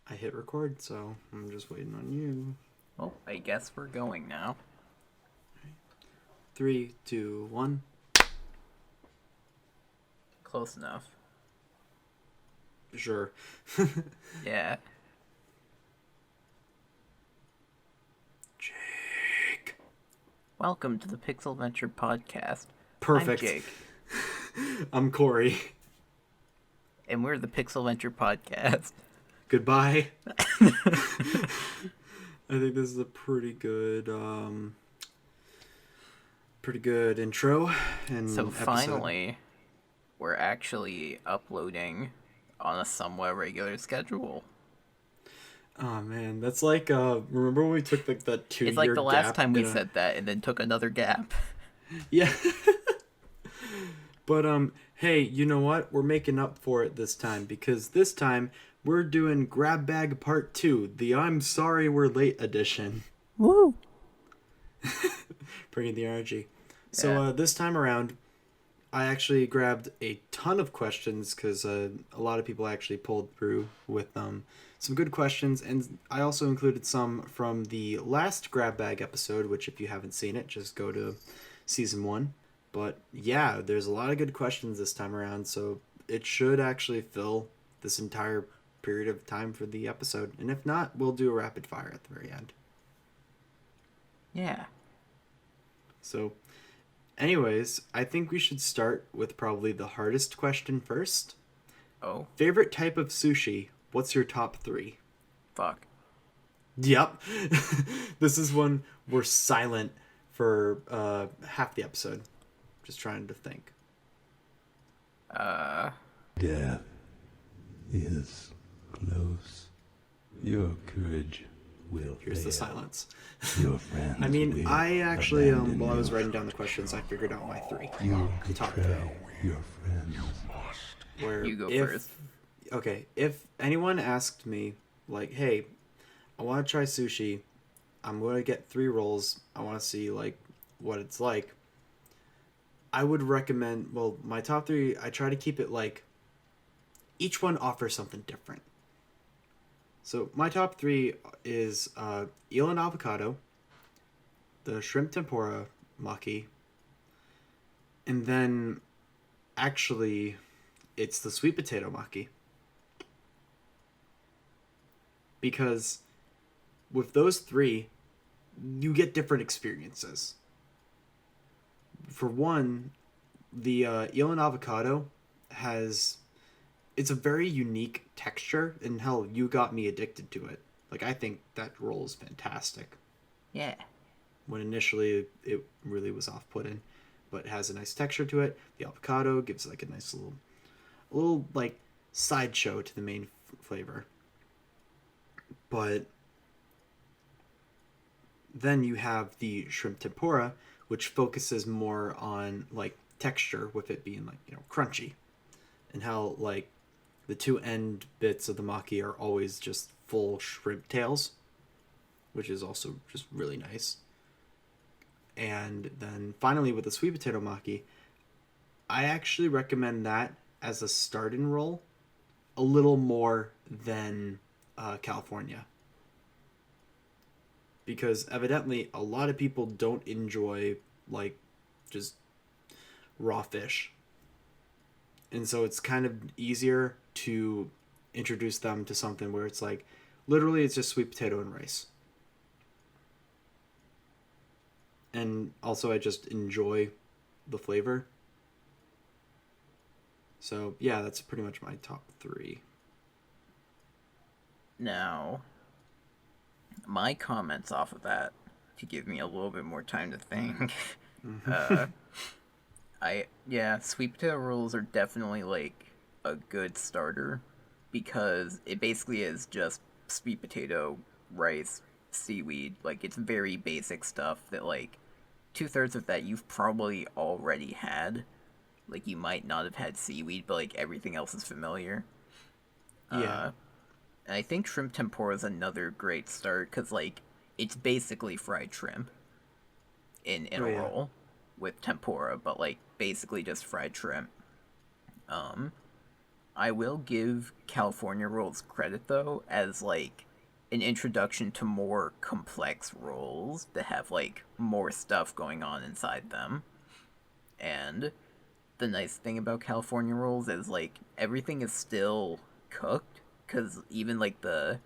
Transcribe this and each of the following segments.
I hit record, so I'm just waiting on you. Well, I guess we're going now. 3, 2, 1. Close enough. Sure. Yeah. Jake. Welcome to the Pixel Venture Podcast. Perfect. I'm Jake. I'm Corey. And we're the Pixel Venture Podcast. Goodbye. I think this is a pretty good intro and So episode. finally, we're actually uploading on a somewhat regular schedule. Oh man, that's like remember when we took like that 2-year gap? It's like the last time we said that and then took another gap. Yeah. But hey, you know what? We're making up for it this time because this time we're doing Grab Bag Part 2, the I'm Sorry We're Late edition. Woo! Bringing the energy. So Yeah. this time around, I actually grabbed a ton of questions because a lot of people actually pulled through with some good questions, and I also included some from the last Grab Bag episode, which if you haven't seen it, just go to Season 1. But yeah, there's a lot of good questions this time around, so it should actually fill this entire period of time for the episode. And if not, we'll do a rapid fire at the very end. Yeah. So, anyways, I think we should start with probably the hardest question first. Oh, Favorite type of sushi? What's your top 3? fuck. Yep. This is when we're silent for half the episode. Just trying to think. Death is close. Your courage will Here's fail. the silence. Your friends I mean, will I actually, abandon while I was you. writing down the questions, I figured out my 3. You The top betray your friends. Where You go if, first. Okay, if anyone asked me, like, hey, I want to try sushi, I'm going to get 3 rolls, I want to see, like, what it's like, I would recommend, well, my top 3, I try to keep it, like, each one offers something different. So, my top 3 is eel and avocado, the shrimp tempura maki, and then, actually, it's the sweet potato maki. Because with those 3, you get different experiences. For one, the eel and avocado it's a very unique texture, and hell, you got me addicted to it. Like, I think that roll is fantastic. Yeah. When initially it really was off-putting, but it has a nice texture to it. The avocado gives like a nice little like sideshow to the main flavor. But then you have the shrimp tempura, which focuses more on like texture, with it being like, crunchy, and how like the 2 end bits of the maki are always just full shrimp tails, which is also just really nice. And then finally with the sweet potato maki, I actually recommend that as a start-in roll a little more than California. Because evidently a lot of people don't enjoy like just raw fish. And so it's kind of easier to introduce them to something where it's like literally it's just sweet potato and rice. And also I just enjoy the flavor. So yeah, that's pretty much my top 3. Now, my comments off of that, to give me a little bit more time to think. Sweet potato rolls are definitely like a good starter because it basically is just sweet potato, rice, seaweed. Like, it's very basic stuff that like 2/3 of that you've probably already had. Like, you might not have had seaweed, but like everything else is familiar. Yeah. And I think shrimp tempura is another great start because like it's basically fried shrimp in Oh, a yeah. roll with tempura, but like basically just fried shrimp. I will give California rolls credit though, as like an introduction to more complex rolls that have like more stuff going on inside them. And the nice thing about California rolls is like everything is still cooked, because even like the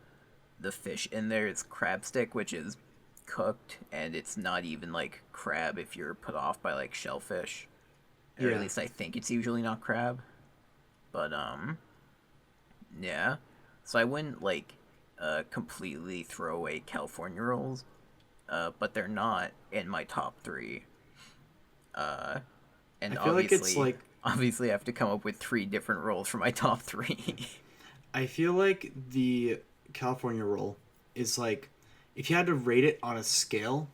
fish in there is crab stick, which is cooked, and it's not even like crab if you're put off by like shellfish, or at Yeah. least I think it's usually not crab. But yeah. So I wouldn't like completely throw away California rolls, but they're not in my top three. Uh, and I feel like it's like obviously I have to come up with three different rolls for my top three. I feel like the California roll is like if you had to rate it on a scale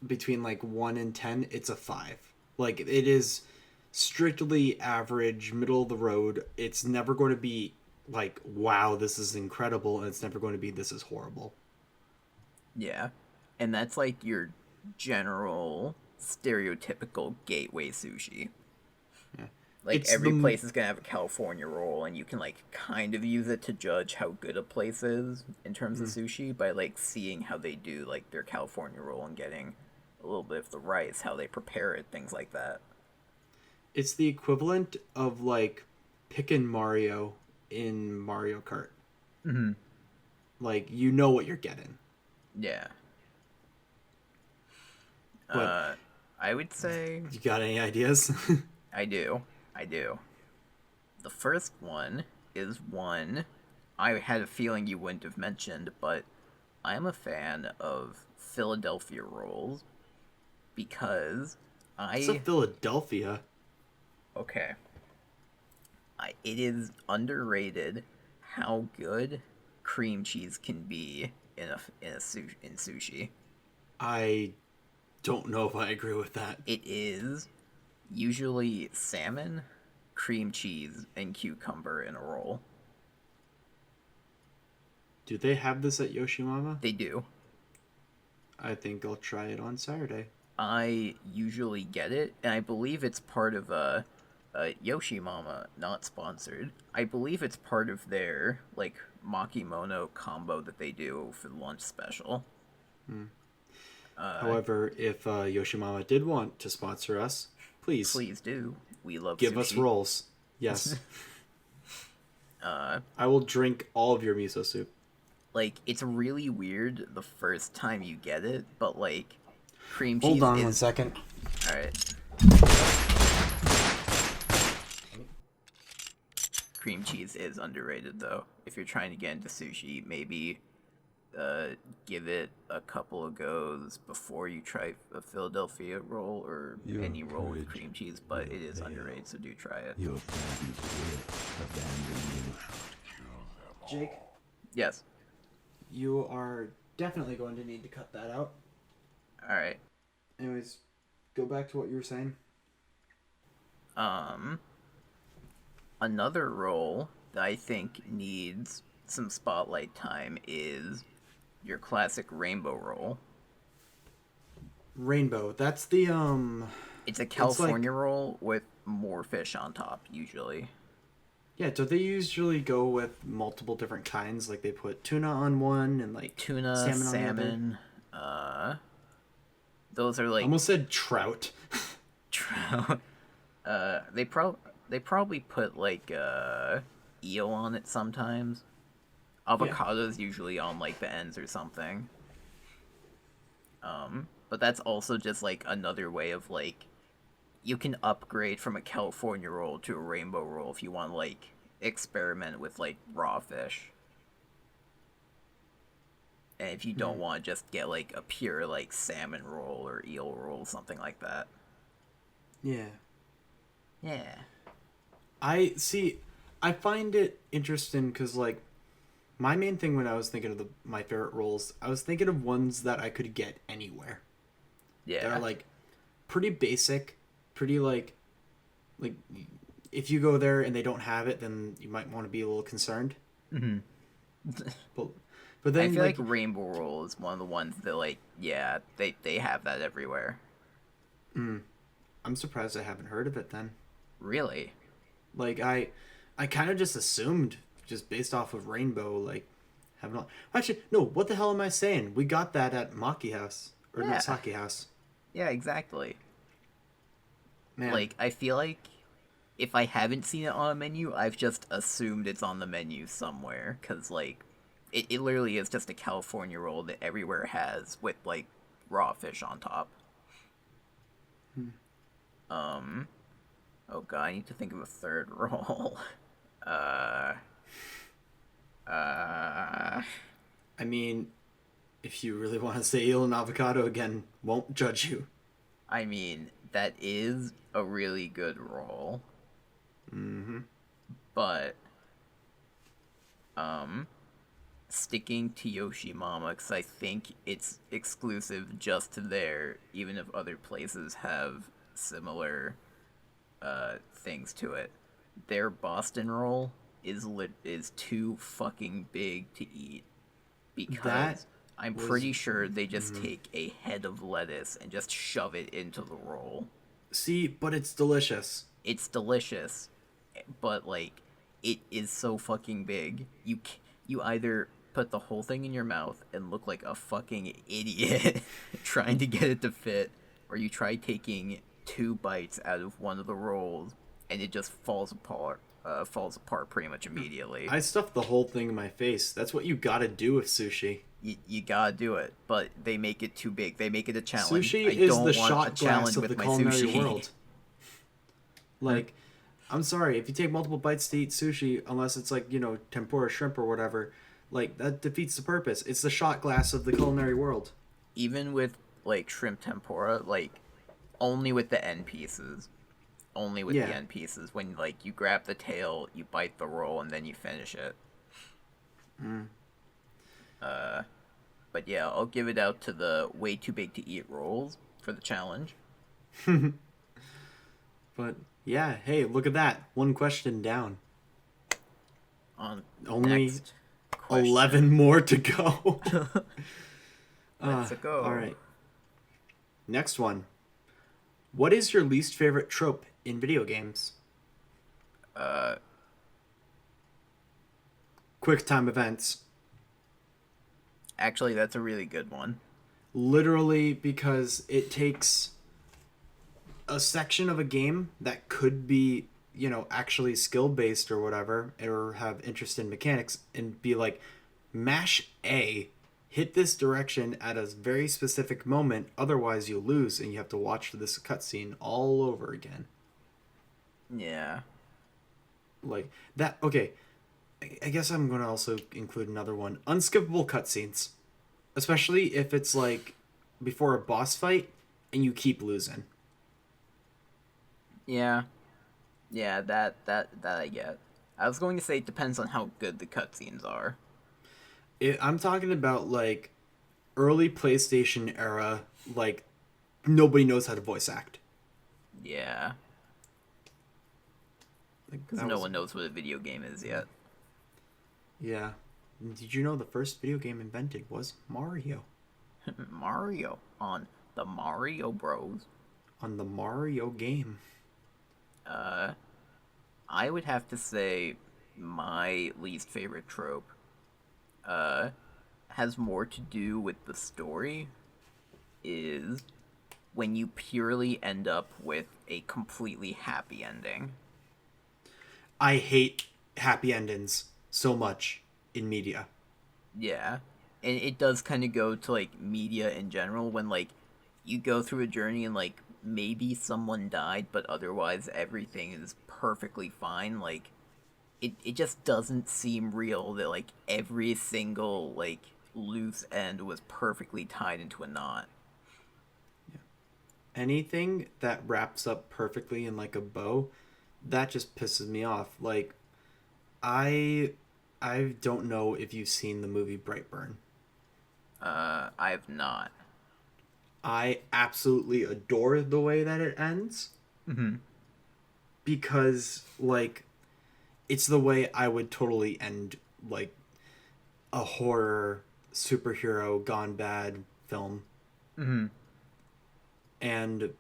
between like 1 and 10, it's a 5. Like it is strictly average, middle of the road. It's never going to be like wow, this is incredible, and it's never going to be this is horrible. Yeah, and that's like your general stereotypical gateway sushi. Yeah. Like It's every the place is gonna have a California roll, and you can like kind of use it to judge how good a place is in terms of sushi by like seeing how they do like their California roll and getting a little bit of the rice, how they prepare it, things like that. it's the equivalent of like picking Mario in Mario Kart. Mm-hmm. Like you know what you're getting. Yeah. But I would say you got any ideas? I do. I do. The first one is one I had a feeling you wouldn't have mentioned, but I'm a fan of Philadelphia rolls because It's a I Philadelphia. okay. It is underrated how good cream cheese can be in sushi. I don't know if I agree with that. It is usually salmon, cream cheese, and cucumber in a roll. Do they have this at Yoshimama? They do. I think I'll try it on Saturday. I usually get it, and I believe it's part of a Yoshimama, not sponsored. I believe it's part of their like makimono combo that they do for the lunch special. However, if Yoshimama did want to sponsor us, please Please do. We love give sushi. us rolls. Yes. I will drink all of your miso soup. Like it's really weird the first time you get it, but like cream cheese Hold on is 1 second. all right. Cream cheese is underrated though. If you're trying to get into sushi, maybe give it a couple of goes before you try a Philadelphia roll or Your any roll with courage cream cheese, but it is will underrated, so do try it. Your friends will abandon you. Jake, Yes. you are definitely going to need to cut that out. All right. Anyways, go back to what you were saying. Another roll that I think needs some spotlight time is your classic rainbow roll. Rainbow. That's the It's a California roll with more fish on top, usually. Yeah, don't they usually go with multiple different kinds? Like they put tuna on one and like Tuna, salmon. salmon, those are I like almost said trout. trout. They probably put like eel on it sometimes. Avocado's usually on like the ends or something. But that's also just like another way of like you can upgrade from a California roll to a rainbow roll if you want to like experiment with like raw fish. And if you don't want to just get like a pure like salmon roll or eel roll, something like that. Yeah. Yeah. I find it interesting because like my main thing when I was thinking of my favorite rolls, I was thinking of ones that I could get anywhere. Yeah. They're like pretty basic, pretty like if you go there and they don't have it, then you might want to be a little concerned. Mm-hmm. But then I feel like rainbow roll is one of the ones that like yeah they have that everywhere. I'm surprised I haven't heard of it then. Really? Like I kind of just assumed, just based off of Rainbow, like, having all... Actually, no, what the hell am I saying? We got that at Maki House. Or Yeah. Saki House. Yeah, exactly. Man. Like, I feel like if I haven't seen it on a menu, I've just assumed it's on the menu somewhere. Because, like, it literally is just a California roll that everywhere has with, like, raw fish on top. Oh god, I need to think of a third roll. I mean, if you really want to say eel and avocado again, won't judge you. I mean, that is a really good roll. Mm-hmm. But, sticking to Yoshimama, because I think it's exclusive just to there, even if other places have similar, things to it. Their Boston roll is too fucking big to eat. Because That I'm was- pretty sure they just take a head of lettuce and just shove it into the roll. See, but it's delicious. It's delicious, but like it is so fucking big. You either put the whole thing in your mouth and look like a fucking idiot trying to get it to fit, or you try taking 2 bites out of one of the rolls and it just falls apart. Falls apart pretty much immediately. I stuffed the whole thing in my face. That's what you gotta do with sushi. You gotta do it, but they make it too big. They make it a challenge. Sushi I is don't the want shot a glass challenge of with the my culinary sushi. world. Like, I'm sorry, if you take multiple bites to eat sushi, unless it's like, tempura shrimp or whatever, like, that defeats the purpose. It's the shot glass of the culinary world. Even with like shrimp tempura, like only with the end pieces. Only with Yeah. the end pieces. When like you grab the tail, you bite the roll, and then you finish it. But yeah, I'll give it out to the way too big to eat rolls for the challenge. But, yeah, hey, look at that. One question down. On Only next question. 11 more to go. Let's go. All right. Next one. What is your least favorite trope in video games? Quick time events. Actually, that's a really good one. Literally, because it takes a section of a game that could be, actually skill based or whatever, or have interest in mechanics, and be like, mash A, hit this direction at a very specific moment, otherwise you'll lose, and you have to watch this cutscene all over again. Yeah. Like that. Okay, I guess I'm gonna also include another one: unskippable cutscenes, especially if it's like before a boss fight and you keep losing. Yeah. Yeah, that I get. I was going to say it depends on how good the cutscenes are. I'm talking about like early PlayStation era, like nobody knows how to voice act. Yeah. Like, Because that no was- one knows what a video game is yet. Yeah. Did you know the first video game invented was Mario? Mario on the Mario Bros. On the Mario game. I would have to say my least favorite trope has more to do with the story, is when you purely end up with a completely happy ending. I hate happy endings so much in media. Yeah. And it does kind of go to, like, media in general, when, like, you go through a journey and, like, maybe someone died, but otherwise everything is perfectly fine. Like, it just doesn't seem real that, like, every single, like, loose end was perfectly tied into a knot. Anything that wraps up perfectly in like a bow, that just pisses me off. Like, I don't know if you've seen the movie Brightburn. I've not. I absolutely adore the way that it ends. Mm-hmm. Because, like, it's the way I would totally end, like, a horror superhero gone bad film. Mm-hmm. And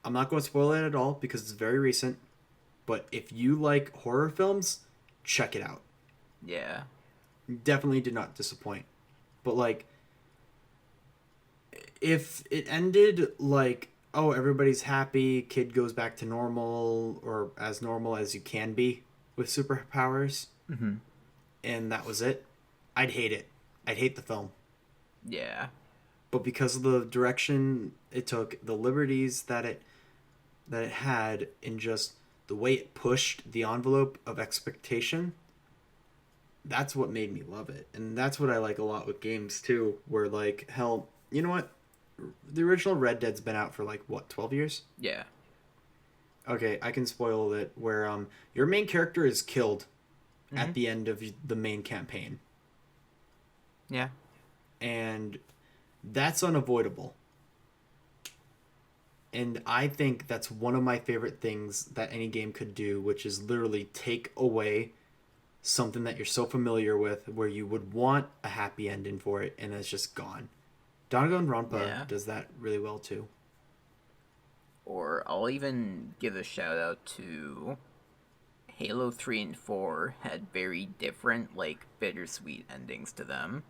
I'm not going to spoil it at all because it's very recent. But if you like horror films, check it out. Yeah. Definitely did not disappoint. But like, if it ended like, oh, everybody's happy, kid goes back to normal, or as normal as you can be with superpowers, and that was it, I'd hate it. I'd hate the film. Yeah. But because of the direction it took, the liberties that it had, in just the way it pushed the envelope of expectation, that's what made me love it. And that's what I like a lot with games too, where like, hell, you know what? The original Red Dead's been out for like, what, 12 years? Yeah. Okay, I can spoil it, where your main character is killed at the end of the main campaign. Yeah. And that's unavoidable. And I think that's one of my favorite things that any game could do, which is literally take away something that you're so familiar with, where you would want a happy ending for it, and it's just gone. Danganronpa does that really well too. Or I'll even give a shout out to Halo 3 and 4 had very different, like, bittersweet endings to them.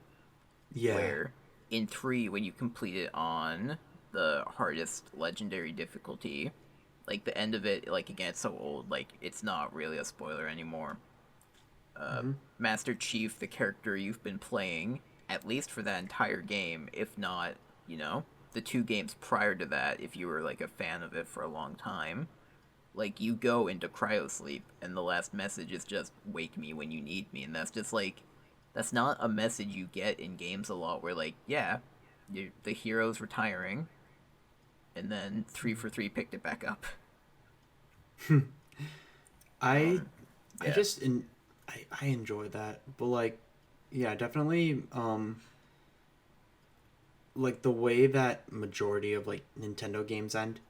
Yeah. Where in 3, when you complete it on the hardest legendary difficulty, like, the end of it, like, again, it's so old, like, it's not really a spoiler anymore. Master Chief, the character you've been playing, at least for that entire game, if not, you know, the 2 games prior to that, if you were, like, a fan of it for a long time, like, you go into cryosleep, and the last message is just, wake me when you need me, and that's just, like, that's not a message you get in games a lot, where, like, yeah, the hero's retiring, and then 343 picked it back up. I enjoy that, but like, yeah, definitely, like the way that majority of like Nintendo games end,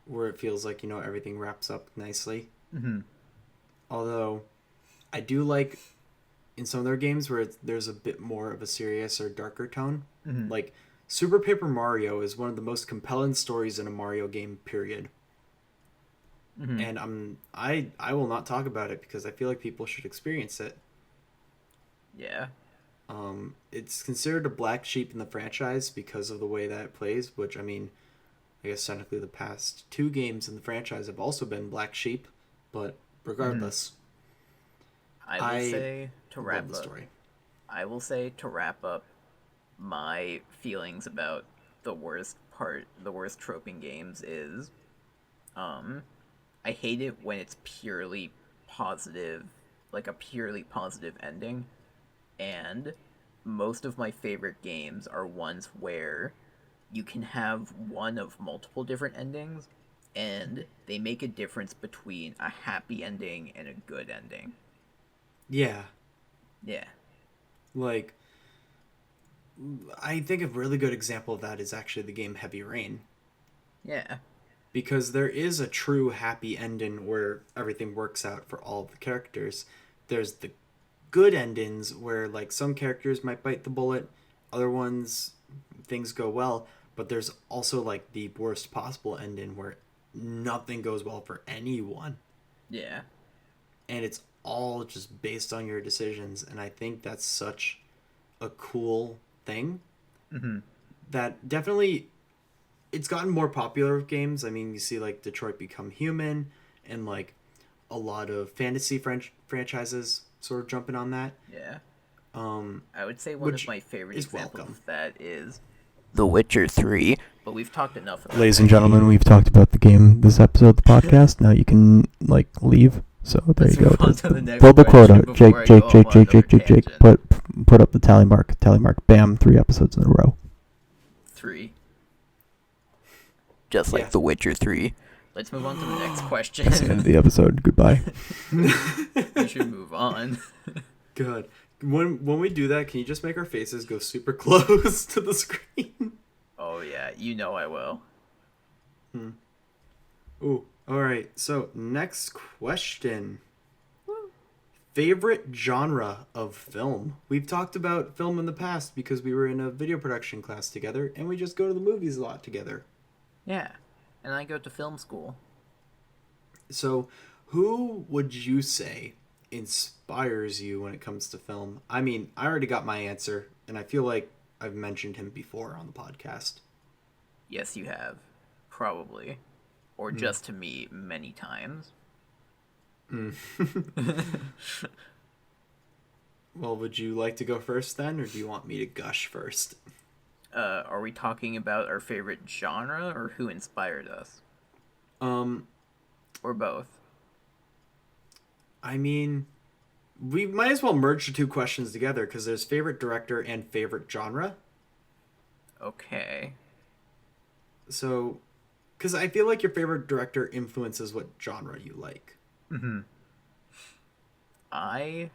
where it feels like, you know, everything wraps up nicely. Although I do like in some of their games where there's a bit more of a serious or darker tone. Like Super Paper Mario is one of the most compelling stories in a Mario game, period. And I will not talk about it because I feel like people should experience it. Yeah. It's considered a black sheep in the franchise because of the way that it plays, which, I mean, I guess technically the past 2 games in the franchise have also been black sheep, but regardless, I will say to wrap the up. story. I will say to wrap up my feelings about the worst trope in games is, I hate it when it's purely positive, like a purely positive ending, and most of my favorite games are ones where you can have one of multiple different endings, and they make a difference between a happy ending and a good ending. Yeah. Yeah. Like, I think a really good example of that is actually the game Heavy Rain. Yeah. Because there is a true happy ending where everything works out for all of the characters. There's the good endings where, like, some characters might bite the bullet, other ones, things go well, but there's also, like, the worst possible ending where nothing goes well for anyone. Yeah. And it's all just based on your decisions, and I think that's such a cool thing. That definitely, it's gotten more popular with games. I mean, you see like Detroit Become Human and like a lot of fantasy franchises sort of jumping on that. Yeah. I would say one of my favorite examples welcome. of that is The Witcher 3, but we've talked enough about Ladies and gentlemen, we've talked about the game this episode of the podcast. Now you can like leave. So there Let's you go. move on to the next Build the quota. question before I go off on another Jake. tangent. Put up the tally mark. Bam! 3 episodes in a row. 3. Just like Yeah. The Witcher 3. Let's move on to the next question. That's the end of the episode. Goodbye. We should move on. Good. When we do that, can you just make our faces go super close to the screen? Oh yeah, you know I will. Ooh. All right. So next question. Favorite genre of film? We've talked about film in the past because we were in a video production class together, and we just go to the movies a lot together. Yeah, and I go to film school. So Who would you say inspires you when it comes to film? I mean, I already got my answer, and I feel like I've mentioned him before on the podcast. Yes, you have. Probably. Or just to me many times. Well, would you like to go first then, or do you want me to gush first? Are we talking about our favorite genre or who inspired us? Um, Or both? I mean, we might as well merge the two questions together because there's favorite director and favorite genre. Okay. So, because I feel like your favorite director influences what genre you like. I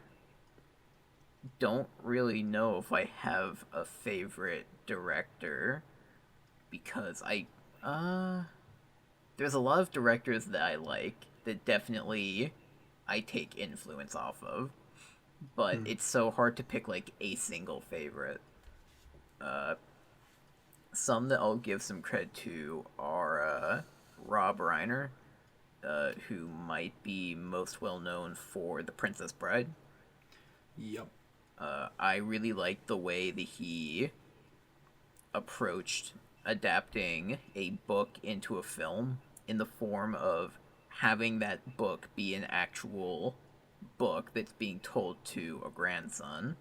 don't really know if I have a favorite director because there's a lot of directors that I like that definitely I take influence off of, but it's so hard to pick like a single favorite. Some that I'll give some credit to are Rob Reiner, who might be most well known for The Princess Bride. Yep. I really like the way that he approached adapting a book into a film in the form of having that book be an actual book that's being told to a grandson,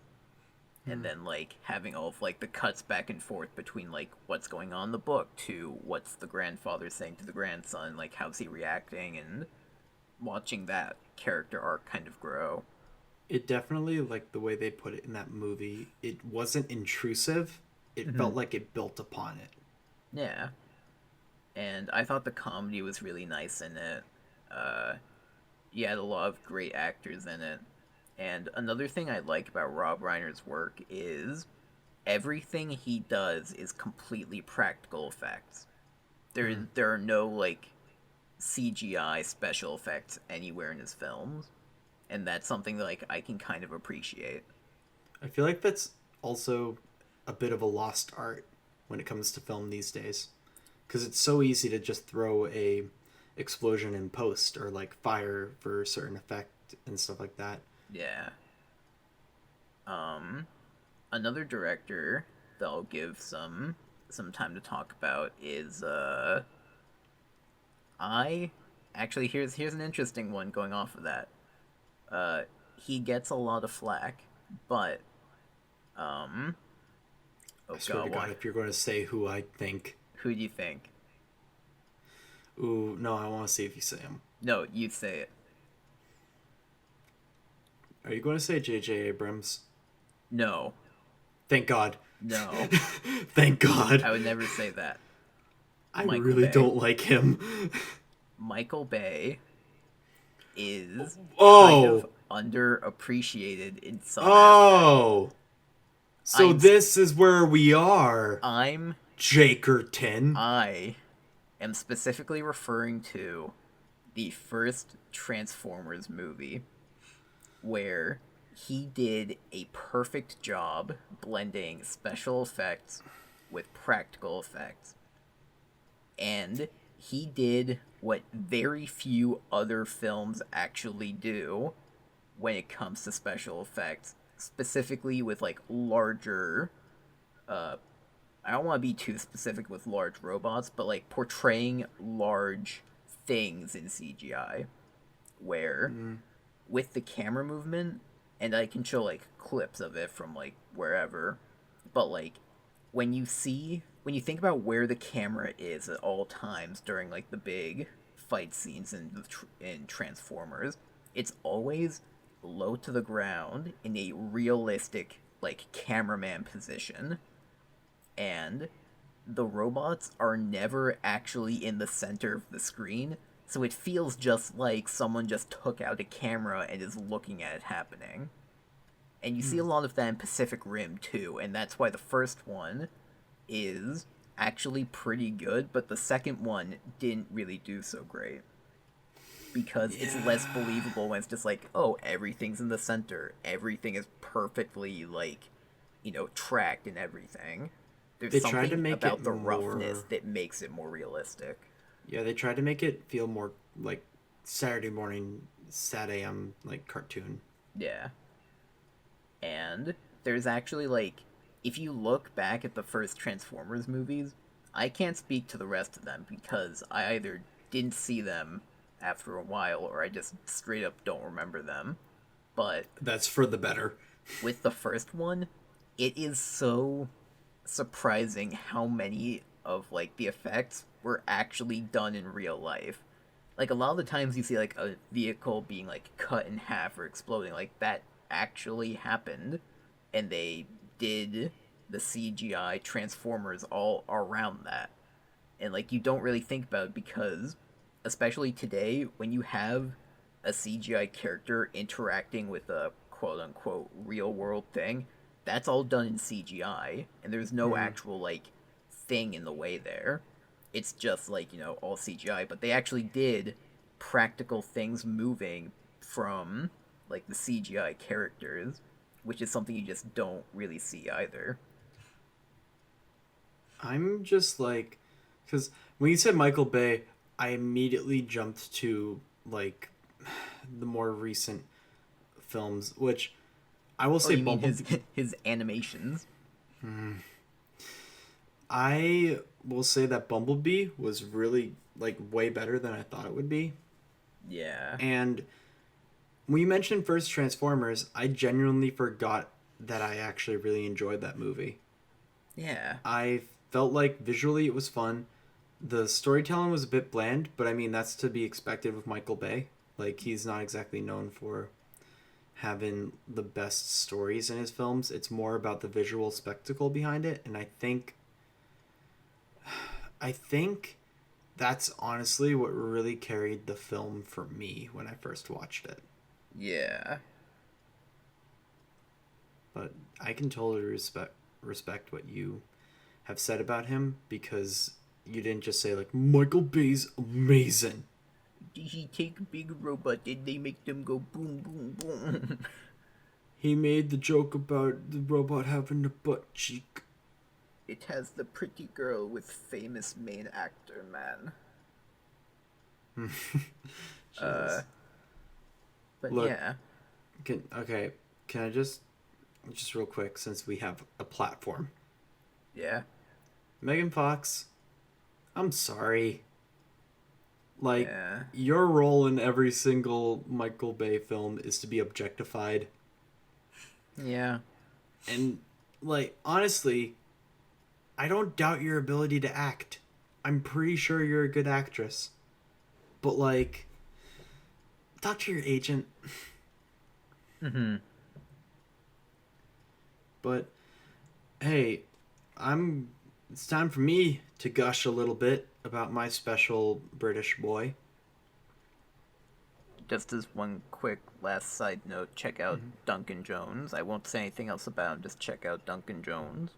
and then like having all of like the cuts back and forth between like what's going on in the book to what's the grandfather saying to the grandson, like how's he reacting, and watching that character arc kind of grow. It definitely, like the way they put it in that movie, it wasn't intrusive. It felt like it built upon it. Yeah. And I thought the comedy was really nice in it. You had a lot of great actors in it. And another thing I like about Rob Reiner's work is everything he does is completely practical effects. There are no like CGI special effects anywhere in his films, and that's something that, like, I can kind of appreciate. I feel like that's also a bit of a lost art when it comes to film these days, because it's so easy to just throw a explosion in post or like fire for a certain effect and stuff like that. Yeah. Another director that I'll give some time to talk about is I actually here's an interesting one going off of that. He gets a lot of flack, but oh I swear to God, if you're going to say who I think. Who do you think? Ooh, no, I want to see if you say him. No, you say it. Are you going to say J.J. Abrams? No. Thank God. No. Thank God. I would never say that. I Michael really Bay. don't like him. Michael Bay is kind Oh. of underappreciated in some aspects. Oh. So I'm- this is where we are, I'm Jakerton. I am specifically referring to the first Transformers movie, where he did a perfect job blending special effects with practical effects. And he did what very few other films actually do when it comes to special effects, specifically with like larger I don't want to be too specific with large robots, but like portraying large things in CGI, where with the camera movement, and I can show like clips of it from like wherever, but like when you think about where the camera is at all times during like the big fight scenes in Transformers, it's always low to the ground in a realistic like cameraman position, and the robots are never actually in the center of the screen, so it feels just like someone just took out a camera and is looking at it happening. And you see a lot of that in Pacific Rim too, and that's why the first one is actually pretty good, but the second one didn't really do so great. Because it's less believable when it's just like, oh, everything's in the center, everything is perfectly, like, tracked and everything. There's They tried something to make about it the more- roughness that makes it more realistic. Yeah, they tried to make it feel more like Saturday morning, sad AM like cartoon. Yeah. And there's actually, like, if you look back at the first Transformers movies, I can't speak to the rest of them because I either didn't see them after a while or I just straight up don't remember them. But That's for the better. with the first one, it is so surprising how many of like the effects were actually done in real life. Like a lot of the times you see like a vehicle being like cut in half or exploding, like that actually happened, and they did the CGI Transformers all around that. And like you don't really think about it because especially today when you have a CGI character interacting with a quote unquote real world thing, that's all done in CGI and there's no actual like thing in the way there. It's just like, all CGI, but they actually did practical things moving from like the CGI characters, which is something you just don't really see either. I'm just like, because when you said Michael Bay, I immediately jumped to like the more recent films, which I will Oh, say you mean Bumblebee. his animations? I will say that Bumblebee was really like way better than I thought it would be. Yeah. And when you mentioned first Transformers, I genuinely forgot that I actually really enjoyed that movie. Yeah. I felt like visually it was fun. The storytelling was a bit bland, but I mean that's to be expected with Michael Bay. Like he's not exactly known for having the best stories in his films. It's more about the visual spectacle behind it, and I think that's honestly what really carried the film for me when I first watched it. Yeah. But I can totally respect what you have said about him because you didn't just say like Michael Bay's amazing. Did he take a big robot and they make them go boom, boom, boom? He made the joke about the robot having a butt cheek. It has the pretty girl with famous main actor, man. Jesus. But Look, yeah. Can I just real quick since we have a platform. Yeah. Megan Fox, I'm sorry. Like Yeah. your role in every single Michael Bay film is to be objectified. Yeah. And like honestly, I don't doubt your ability to act. I'm pretty sure you're a good actress. But like talk to your agent. Mm-hmm. But hey, it's time for me to gush a little bit about my special British boy. Just as one quick last side note, check out Duncan Jones. I won't say anything else about him, just check out Duncan Jones.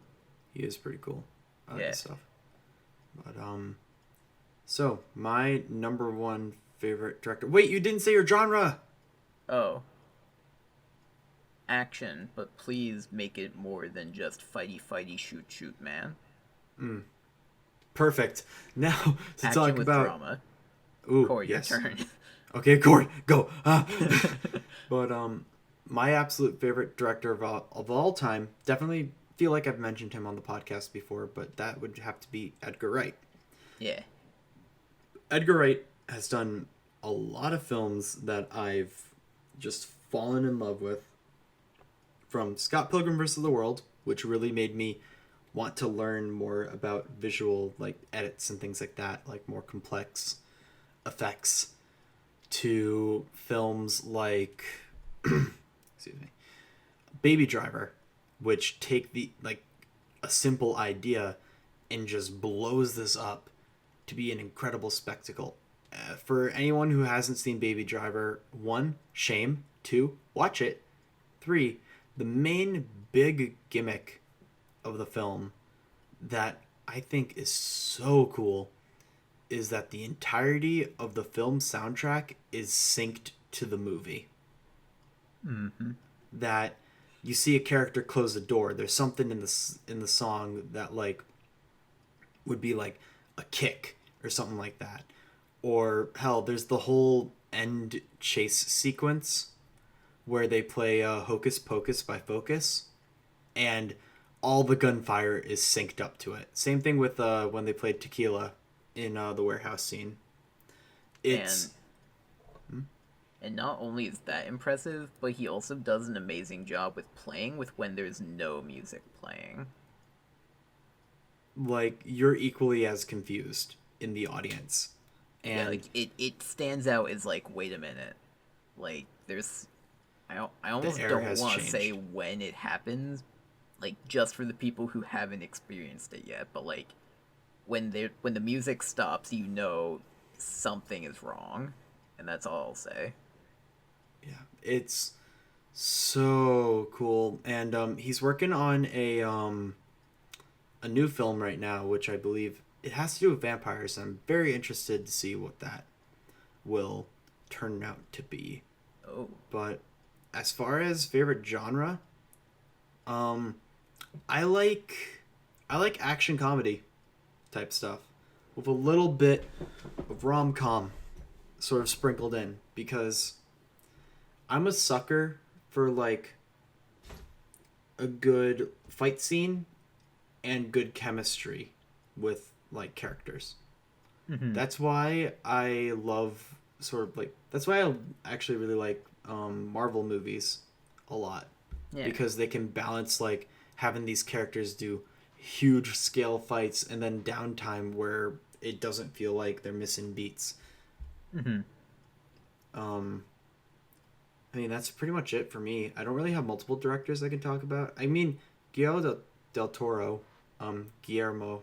He is pretty cool. I like Yeah. his stuff. But so my number one favorite director. Wait, you didn't say your genre. Oh. Action, but please make it more than just fighty fighty shoot shoot, man. Perfect. Now to Action talk with about. drama. Ooh, Corey, yes. your turn. Okay, Corey, go. But my absolute favorite director of all time, definitely feel like I've mentioned him on the podcast before, but that would have to be Edgar Wright. Yeah. Edgar Wright has done a lot of films that I've just fallen in love with. From Scott Pilgrim vs. the World, which really made me want to learn more about visual like edits and things like that, like more complex effects, to films like excuse me, Baby Driver, which take the like a simple idea and just blows this up to be an incredible spectacle. For anyone who hasn't seen Baby Driver, 1, shame. 2, watch it. 3, the main big gimmick of the film that I think is so cool is that the entirety of the film soundtrack is synced to the movie. Mm-hmm. That you see a character close the door, there's something in the song that like would be like a kick or something like that. Or hell, there's the whole end chase sequence where they play Hocus Pocus by Focus, and all the gunfire is synced up to it. Same thing with when they played Tequila in the warehouse scene. It's and not only is that impressive, but he also does an amazing job with playing with when there's no music playing. like you're equally as confused in the audience. And Yeah, like it stands out as like, wait a minute, like there's, I almost air don't has want to say changed. when it happens, like just for the people who haven't experienced it yet, but like when the music stops, you know something is wrong, and that's all I'll say. yeah, it's so cool. And he's working on a new film right now, which I believe it has to do with vampires. I'm very interested to see what that will turn out to be. Oh, But as far as favorite genre, um, I like action comedy type stuff with a little bit of rom com sort of sprinkled in, because I'm a sucker for like a good fight scene and good chemistry with like characters. That's why I love sort of like that's why I actually really like Marvel movies a lot, yeah. because they can balance like having these characters do huge scale fights and then downtime where it doesn't feel like they're missing beats. Mm-hmm. Um, I mean, that's pretty much it for me. I don't really have multiple directors I can talk about. I mean, Del Toro, Guillermo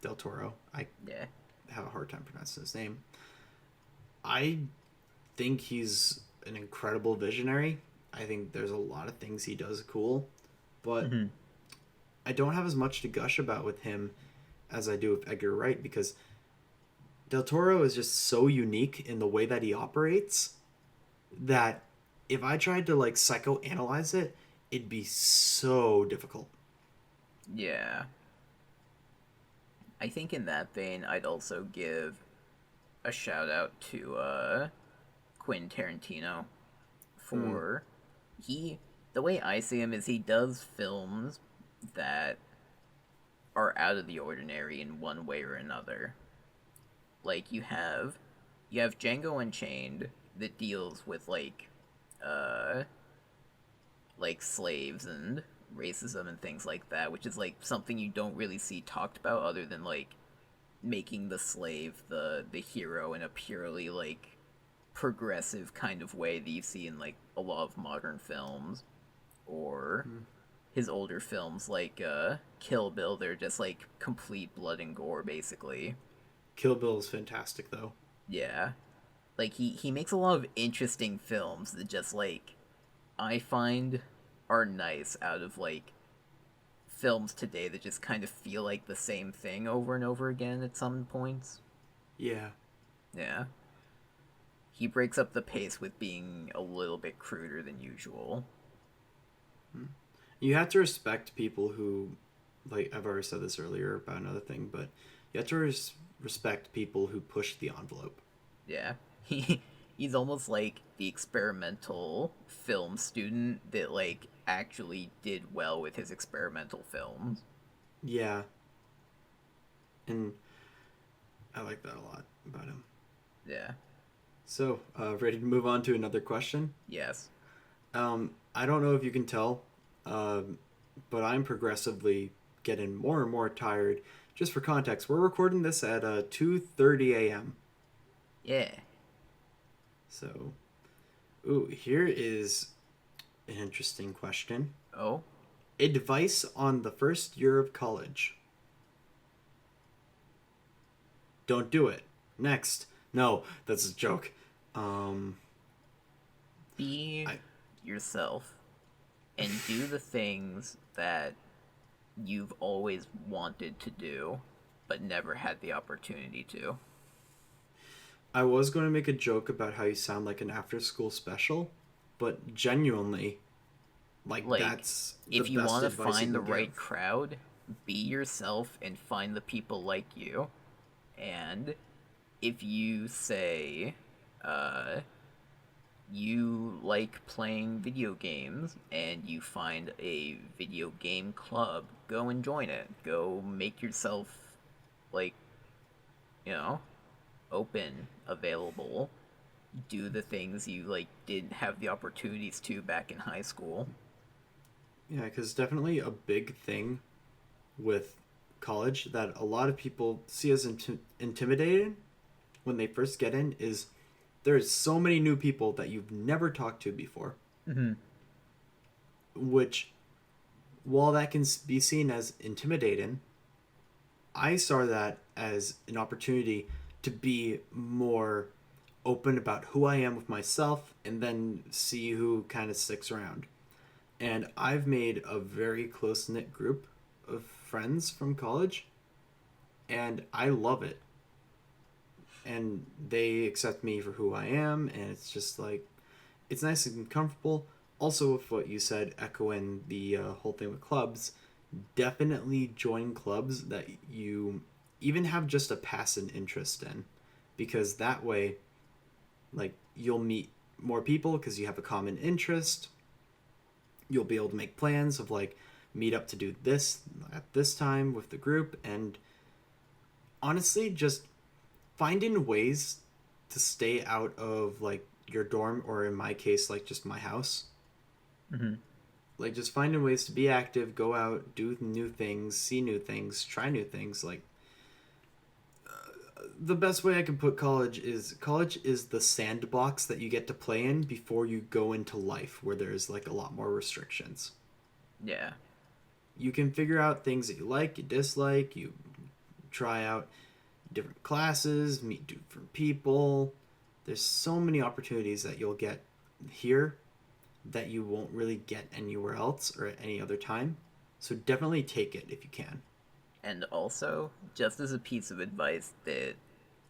del Toro. I Yeah. have a hard time pronouncing his name. I think he's an incredible visionary. I think there's a lot of things he does cool, but Mm-hmm. I don't have as much to gush about with him as I do with Edgar Wright, because Del Toro is just so unique in the way that he operates that if I tried to like psychoanalyze it, it'd be so difficult. Yeah. I think in that vein, I'd also give a shout out to Quentin Tarantino for he the way I see him is he does films that are out of the ordinary in one way or another. Like you have Django Unchained that deals with uh like slaves and racism and things like that, which is like something you don't really see talked about other than like making the slave the hero in a purely like progressive kind of way that you see in like a lot of modern films, or his older films like Kill Bill. They're just like complete blood and gore basically. Kill Bill is fantastic though. Yeah, like he makes a lot of interesting films that just like I find are nice out of like films today that just kind of feel like the same thing over and over again at some points. Yeah. Yeah. He breaks up the pace with being a little bit cruder than usual. You have to respect people who, like I've already said this earlier about another thing, but you have to respect people who push the envelope. Yeah. He's almost like the experimental film student that like actually did well with his experimental films. Yeah. And I like that a lot about him. Yeah. So, ready to move on to another question? Yes. I don't know if you can tell, but I'm progressively getting more and more tired. Just for context, we're recording this at 2:30 a.m. Yeah. So, ooh, here is an interesting question. Oh. Advice on the first year of college. Don't do it. Next. No, that's a joke. Be yourself and do the things that you've always wanted to do but never had the opportunity to. I was going to make a joke about how you sound like an after school special, but genuinely, like Like, that's the if you best want to advice you find the can right give. crowd, be yourself and find the people like you. And if you say, uh, you like playing video games and you find a video game club, go and join it. Go make yourself, like, you know, open, available. Do the things you, like, didn't have the opportunities to back in high school. Yeah, because definitely a big thing with college that a lot of people see as intimidating when they first get in is there's so many new people that you've never talked to before. Mm-hmm. Which, while that can be seen as intimidating, I saw that as an opportunity to be more open about who I am with myself and then see who kind of sticks around. And I've made a very close knit group of friends from college, and I love it. And they accept me for who I am, and it's just like, it's nice and comfortable. Also, with what you said, echoing the whole thing with clubs, definitely join clubs that you even have just a passing interest in, because that way, like, you'll meet more people because you have a common interest. You'll be able to make plans of like meet up to do this at this time with the group, and honestly just finding ways to stay out of like your dorm, or in my case like just my house. Mm-hmm. Like just finding ways to be active, go out, do new things, see new things, try new things. Like the best way I can put college is the sandbox that you get to play in before you go into life where there's like a lot more restrictions. Yeah. You can figure out things that you like, you dislike, you try out different classes, meet different people. There's so many opportunities that you'll get here that you won't really get anywhere else or at any other time. So definitely take it if you can. And also, just as a piece of advice that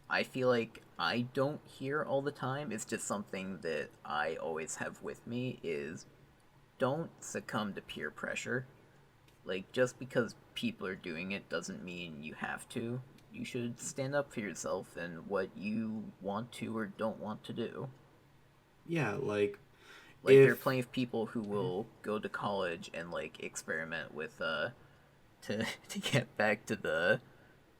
I feel like I don't hear all the time, it's just something that I always have with me, is don't succumb to peer pressure. Like, just because people are doing it doesn't mean you have to. You should stand up for yourself and what you want to or don't want to do. Yeah, like Like, there are if plenty of people who will go to college and, like, experiment with, to get back to the,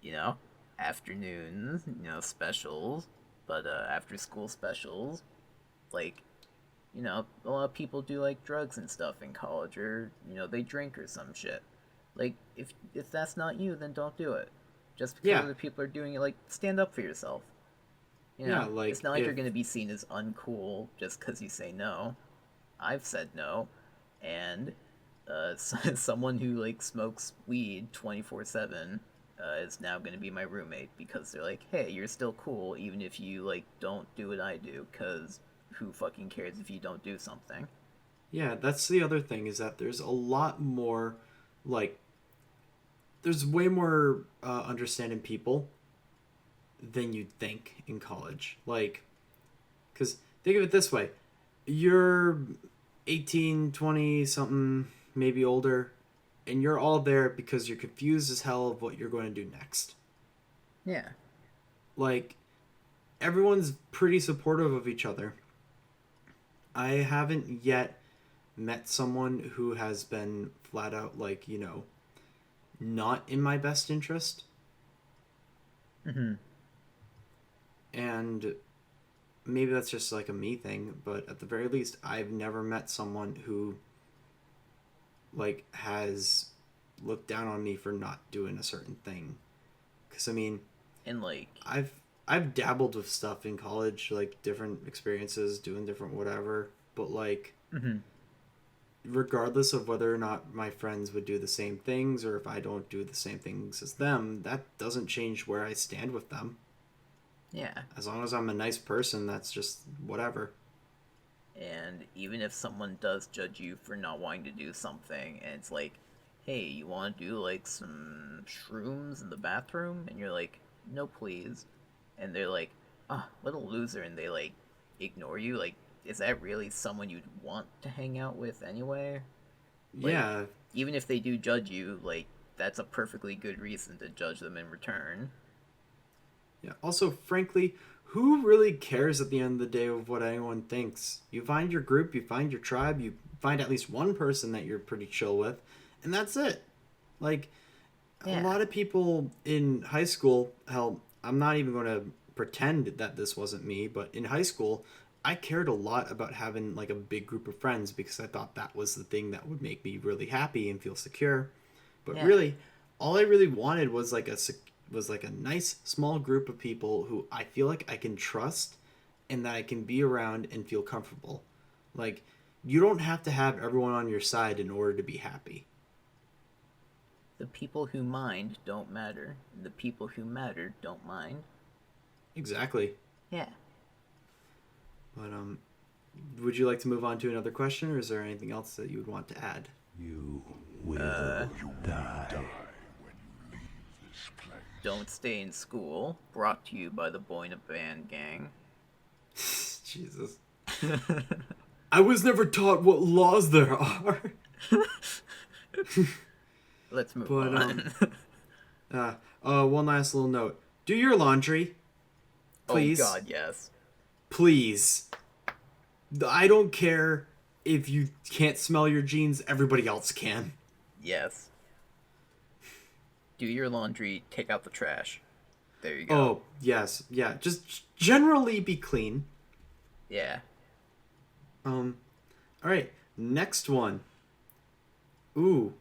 you know, afternoons, specials, but, after school specials, like, a lot of people do like drugs and stuff in college, or they drink or some shit. Like, if that's not you, then don't do it. Just because yeah, other people are doing it, like, stand up for yourself. yeah, It's like not like you're if gonna be seen as uncool just because you say no. I've said no, and someone who like smokes weed 24/7 is now gonna be my roommate because they're like, hey, you're still cool even if you like don't do what I do, because who fucking cares if you don't do something? yeah, that's the other thing is that there's a lot more like there's way more understanding people than you'd think in college. Like, because think of it this way, you're 18, 20 something, maybe older, and you're all there because you're confused as hell of what you're going to do next. Yeah. Like, everyone's pretty supportive of each other. I haven't yet met someone who has been flat out, like, not in my best interest. Mm-hmm. And maybe that's just like a me thing, but at the very least, I've never met someone who like has looked down on me for not doing a certain thing. Because I mean, And like, I've dabbled with stuff in college, like different experiences, doing different whatever, but like mm-hmm. regardless of whether or not my friends would do the same things or if I don't do the same things as them, that doesn't change where I stand with them. Yeah. As long as I'm a nice person, that's just whatever. And even if someone does judge you for not wanting to do something, and it's like, hey, you want to do like some shrooms in the bathroom? And you're like, no, please. And they're like, ah, what a loser. And they like ignore you. Like, is that really someone you'd want to hang out with anyway? Like, Yeah. even if they do judge you, like, that's a perfectly good reason to judge them in return. Yeah. Also, frankly, who really cares at the end of the day of what anyone thinks? You find your group, you find your tribe, you find at least one person that you're pretty chill with, and that's it. Like, a Yeah. lot of people in high school, hell, I'm not even going to pretend that this wasn't me, but in high school, I cared a lot about having like a big group of friends because I thought that was the thing that would make me really happy and feel secure. But Yeah. really, all I really wanted was was like a nice small group of people who I feel like I can trust and that I can be around and feel comfortable. Like, you don't have to have everyone on your side in order to be happy. The people who mind don't matter. The people who matter don't mind. Exactly. Yeah. But would you like to move on to another question, or is there anything else that you would want to add? You will die when you leave this place. Don't stay in school. Brought to you by the Boyinaband Gang. Jesus. I was never taught what laws there are. Let's move But, on. one last little note. Do your laundry. Please. Oh God, yes. Please. I don't care if you can't smell your jeans, everybody else can. Yes. Do your laundry. Take out the trash. There you go. Oh, yes. Yeah, just generally be clean. Yeah. All right, next one. Ooh.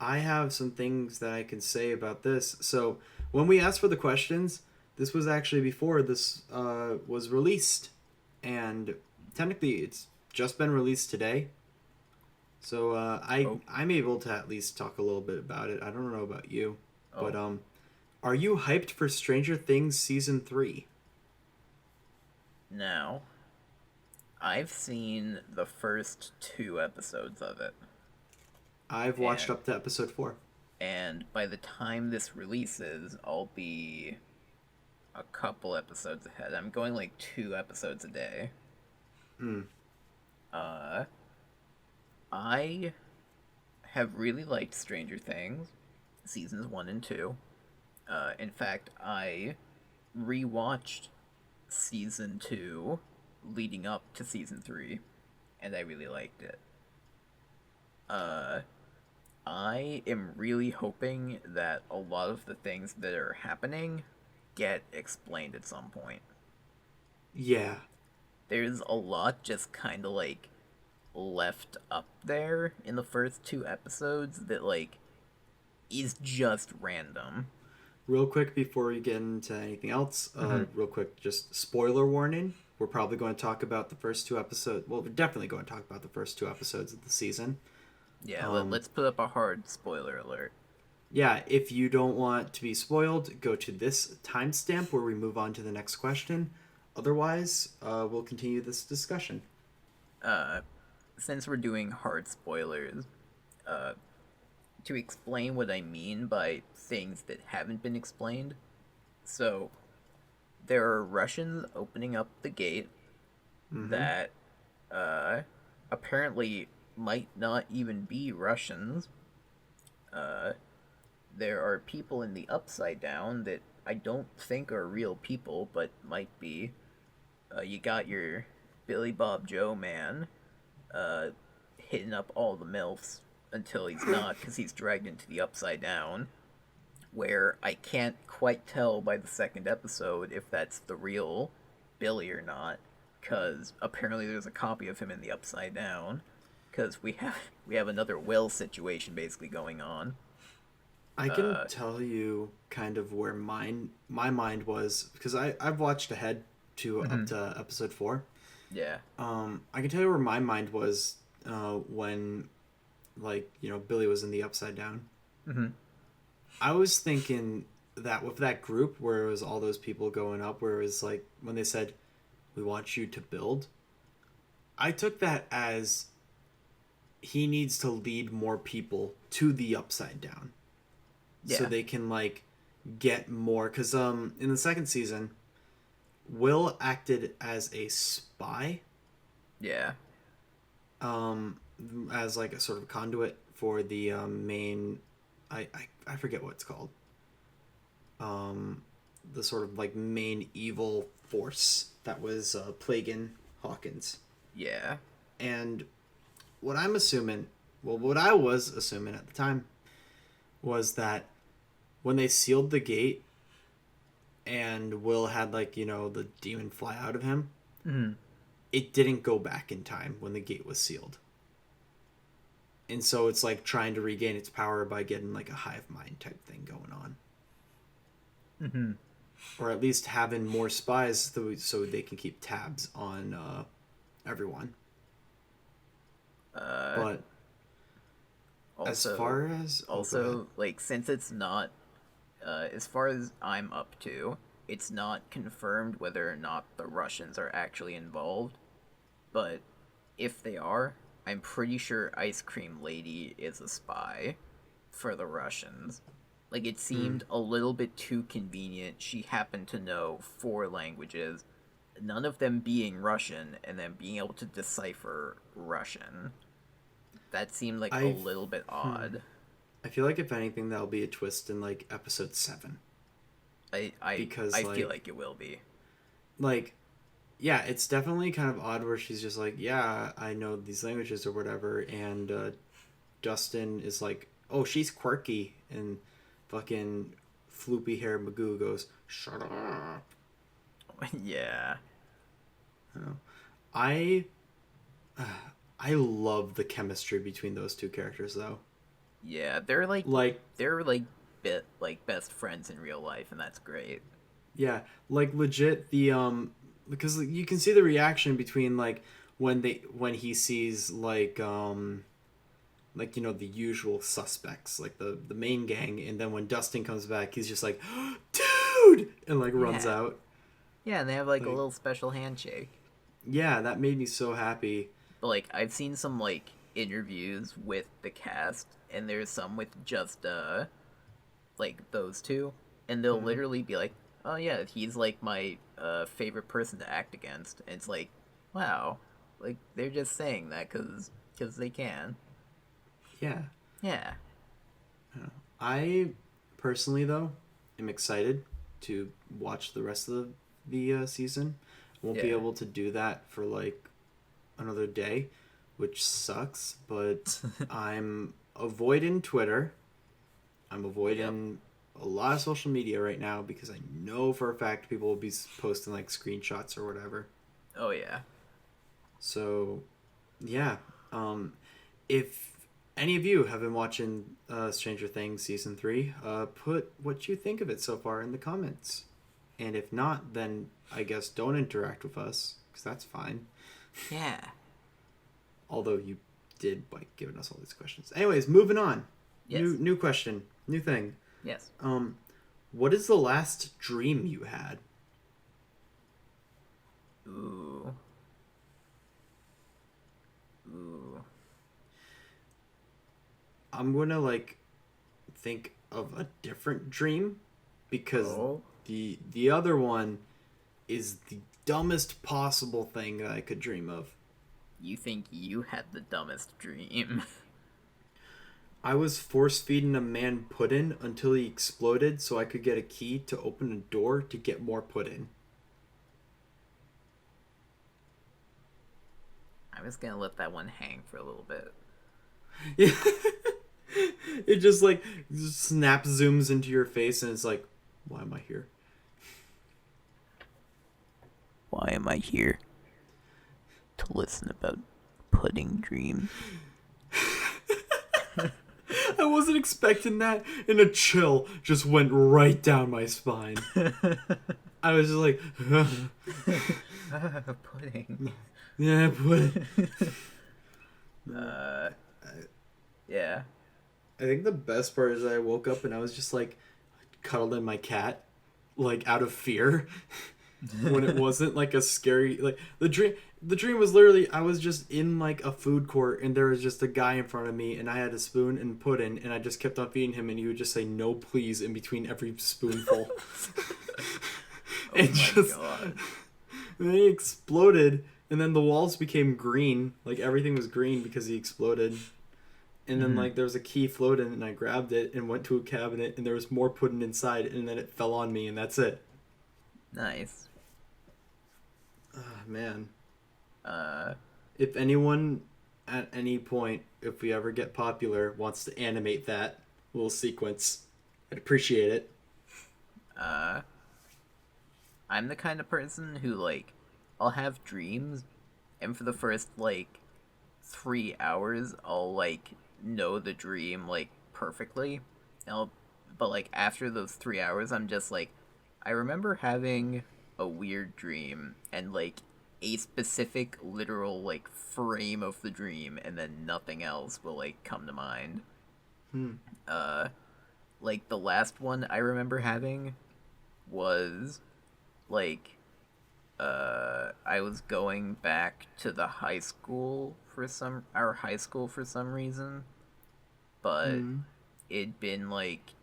I have some things that I can say about this. So, when we asked for the questions, this was actually before this was released. And technically, it's just been released today. So, I'm able to at least talk a little bit about it. I don't know about you. Oh. But, are you hyped for Stranger Things Season 3? Now, I've seen the first 2 episodes of it. I've watched up to episode 4. And by the time this releases, I'll be a couple episodes ahead. I'm going like 2 episodes a day. I have really liked Stranger Things, seasons 1 and 2. In fact, I rewatched season 2 leading up to season 3, and I really liked it. I am really hoping that a lot of the things that are happening get explained at some point. Yeah. There's a lot just kind of like left up there in the first 2 episodes that like is just random. Real quick before we get into anything else, real quick, just spoiler warning. We're probably going to talk about the first 2 episodes. Well, we're definitely going to talk about the first 2 episodes of the season. Yeah, let's put up a hard spoiler alert. Yeah, if you don't want to be spoiled, go to this timestamp where we move on to the next question. Otherwise, we'll continue this discussion. Since we're doing hard spoilers, to explain what I mean by things that haven't been explained. So, there are Russians opening up the gate that apparently might not even be Russians. There are people in the Upside Down that I don't think are real people, but might be. You got your Billy Bob Joe man hitting up all the MILFs until he's not, because he's dragged into the Upside Down, where I can't quite tell by the second episode if that's the real Billy or not, because apparently there's a copy of him in the Upside Down, because we have another Will situation basically going on. I can tell you kind of where my mind was, because I've watched ahead to up to episode 4. Yeah. I can tell you where my mind was when, like, Billy was in the Upside Down. I was thinking that with that group where it was all those people going up, where it was like when they said, "We want you to build," I took that as he needs to lead more people to the Upside Down, so they can like get more. Because in the second season, Will acted as a spy. Yeah. As like a sort of conduit for the main, I forget what it's called. the sort of like main evil force that was plaguing Hawkins. Yeah. And what I'm assuming, well, what I was assuming at the time was that when they sealed the gate and Will had like, you know, the demon fly out of him, it didn't go back in time when the gate was sealed. And so it's like trying to regain its power by getting like a hive mind type thing going on. Or at least having more spies so they can keep tabs on everyone. But Also, as far as... also, like, since it's not, as far as I'm up to, it's not confirmed whether or not the Russians are actually involved. But if they are, I'm pretty sure Ice Cream Lady is a spy for the Russians. Like, it seemed a little bit too convenient. She happened to know 4 languages, none of them being Russian, and then being able to decipher Russian. That seemed like a little bit odd. I feel like if anything, that'll be a twist in like episode 7. I feel like it will be. Like, yeah, it's definitely kind of odd where she's just like, yeah, I know these languages or whatever, and Dustin is like, oh, she's quirky, and fucking floopy hair Magoo goes, shut up. Yeah. I love the chemistry between those two characters, though. Yeah, they're best friends in real life, and that's great. Yeah, like legit the because you can see the reaction between like when he sees like you know, the usual suspects, like the main gang, and then when Dustin comes back, he's just like, dude, and like runs out. Yeah, and they have like a little special handshake. Yeah, that made me so happy. But like I've seen some like interviews with the cast, and there's some with just like those two, and they'll literally be like, oh yeah, he's like my favorite person to act against, and it's like, wow, like they're just saying that because they can. Yeah. I personally, though, am excited to watch the rest of the season. Won't be able to do that for like another day, which sucks, but I'm avoiding Twitter. I'm avoiding a lot of social media right now because I know for a fact people will be posting like screenshots or whatever. Oh yeah. So, yeah. If any of you have been watching Stranger Things Season 3, put what you think of it so far in the comments. And if not, then I guess don't interact with us, because that's fine. Yeah. Although you did, like, giving us all these questions. Anyways, moving on. Yes. New question. New thing. Yes. What is the last dream you had? Ooh. I'm gonna like think of a different dream because the other one is the dumbest possible thing that I could dream of. You think you had the dumbest dream? I was force feeding a man pudding until he exploded so I could get a key to open a door to get more pudding. I was gonna let that one hang for a little bit. Yeah. It just like snap zooms into your face and it's like, why am I here? Why am I here? To listen about pudding dreams. I wasn't expecting that, and a chill just went right down my spine. I was just like, Pudding. yeah, pudding. Yeah. I think the best part is I woke up and I was just like cuddled in my cat, like out of fear. When it wasn't like a scary, like the dream was literally I was just in like a food court and there was just a guy in front of me and I had a spoon and pudding and I just kept on feeding him and he would just say no please in between every spoonful. God. And then he exploded and then the walls became green, like everything was green because he exploded. And then like there was a key floating and I grabbed it and went to a cabinet and there was more pudding inside and then it fell on me and that's it. Nice. Man. Uh, If anyone at any point, if we ever get popular, wants to animate that little sequence, I'd appreciate it. I'm the kind of person who, like, I'll have dreams, and for the first, like, 3 hours, I'll, like, know the dream, like, perfectly. But, like, after those 3 hours, I'm just like, I remember having a weird dream, and, like, a specific, literal, like, frame of the dream, and then nothing else will, like, come to mind. Hmm. Like, the last one I remember having was like I was going back to the high school for some our high school for some reason, but Hmm. it'd been like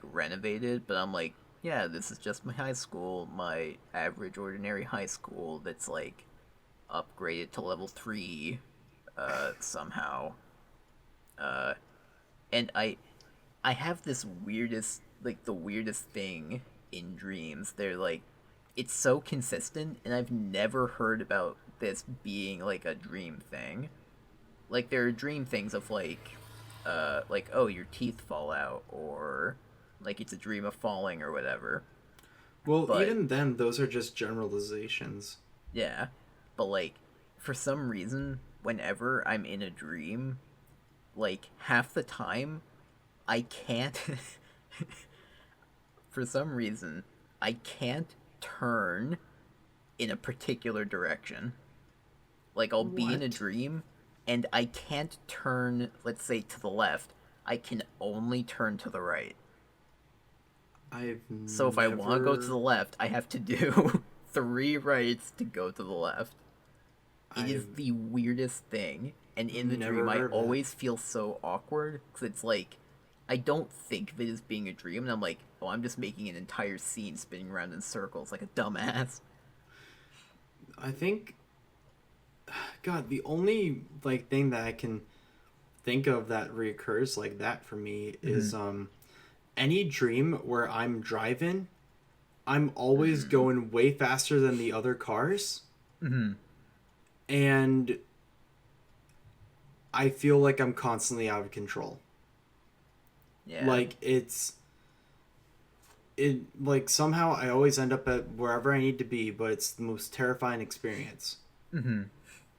renovated, but I'm like, yeah, this is just my high school, my average ordinary high school that's like upgraded to level 3 somehow. Uh and I have this the weirdest thing in dreams. They're like, it's so consistent, and I've never heard about this being like a dream thing. Like, there are dream things of like, oh, your teeth fall out, or like it's a dream of falling or whatever. Well, But even then, those are just generalizations. yeah, but like, for some reason, whenever I'm in a dream, like half the time, I can't. For some reason, I can't turn in a particular direction. Like, I'll be in a What? dream and I can't turn, let's say, to the left. I can only turn to the right. I've So if I want to go to the never. left, I have to do 3 rights to go to the left. It is I've the weirdest thing. And in the never dream, I heard of that. always feel so awkward because it's like, I don't think of it as being a dream, and I'm like, oh, I'm just making an entire scene spinning around in circles like a dumbass. I think, God, the only like thing that I can think of that reoccurs like that for me Mm-hmm. is any dream where I'm driving, I'm always Mm-hmm. going way faster than the other cars, Mm-hmm. and I feel like I'm constantly out of control. Yeah. Like it like somehow I always end up at wherever I need to be, but it's the most terrifying experience. Mm-hmm.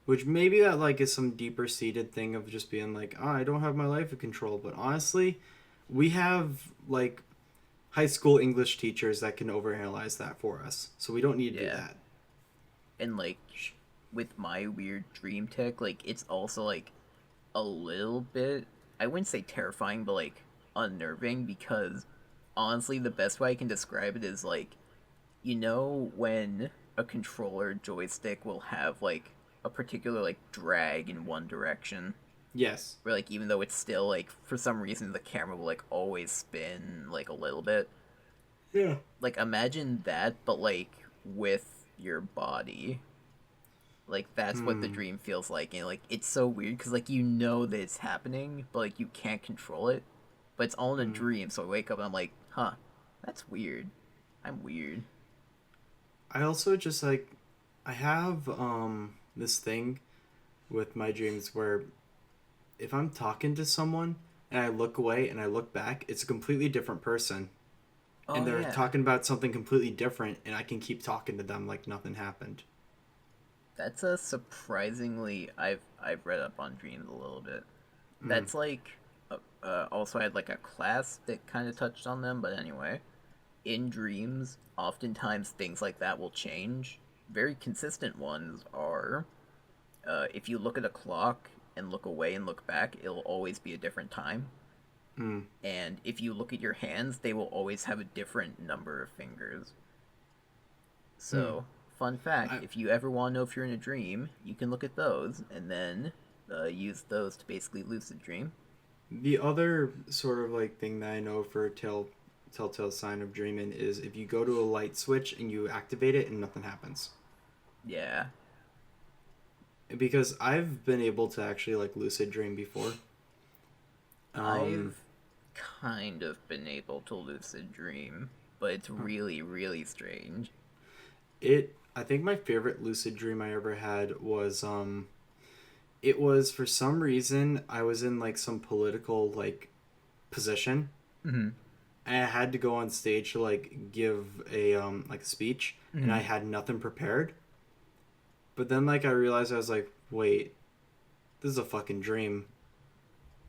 Which maybe that like is some deeper seated thing of just being like, oh, I don't have my life in control. But honestly, we have like high school English teachers that can overanalyze that for us, so we don't need to do Yeah. that. And like, with my weird dream tech, like, it's also like a little bit, I wouldn't say terrifying, but like unnerving because honestly, the best way I can describe it is like, when a controller joystick will have like a particular like drag in one direction, Yes. where like even though it's still like for some reason the camera will like always spin like a little bit. Yeah. Like, imagine that, but like with your body. Like, that's what the Hmm. dream feels like, and like it's so weird because like you know that it's happening, but like you can't control it. But it's all in a Hmm. dream, so I wake up and I'm like, huh, that's weird. I'm weird. I also just like I have this thing with my dreams where if I'm talking to someone and I look away and I look back, it's a completely different person. And Oh they're yeah, talking about something completely different and I can keep talking to them like nothing happened. that's a surprisingly I've read up on dreams a little bit. Mm. That's like also I had like a class that kind of touched on them, but anyway, in dreams, oftentimes things like that will change. Very consistent ones are if you look at a clock and look away and look back, it'll always be a different time. Mm. And if you look at your hands, they will always have a different number of fingers. Mm. So, fun fact, I, if you ever want to know if you're in a dream, you can look at those and then use those to basically lucid dream. the other sort of like thing that I know for telltale sign of dreaming is if you go to a light switch and you activate it and nothing happens. Yeah. Because I've been able to actually like lucid dream before. Um, I've kind of been able to lucid dream. but it's really, really strange. I think my favorite lucid dream I ever had was it was for some reason I was in like some political like position. Mm-hmm. I had to go on stage to like give a like a speech, and I had nothing prepared. But then like I realized I was like, wait, this is a fucking dream.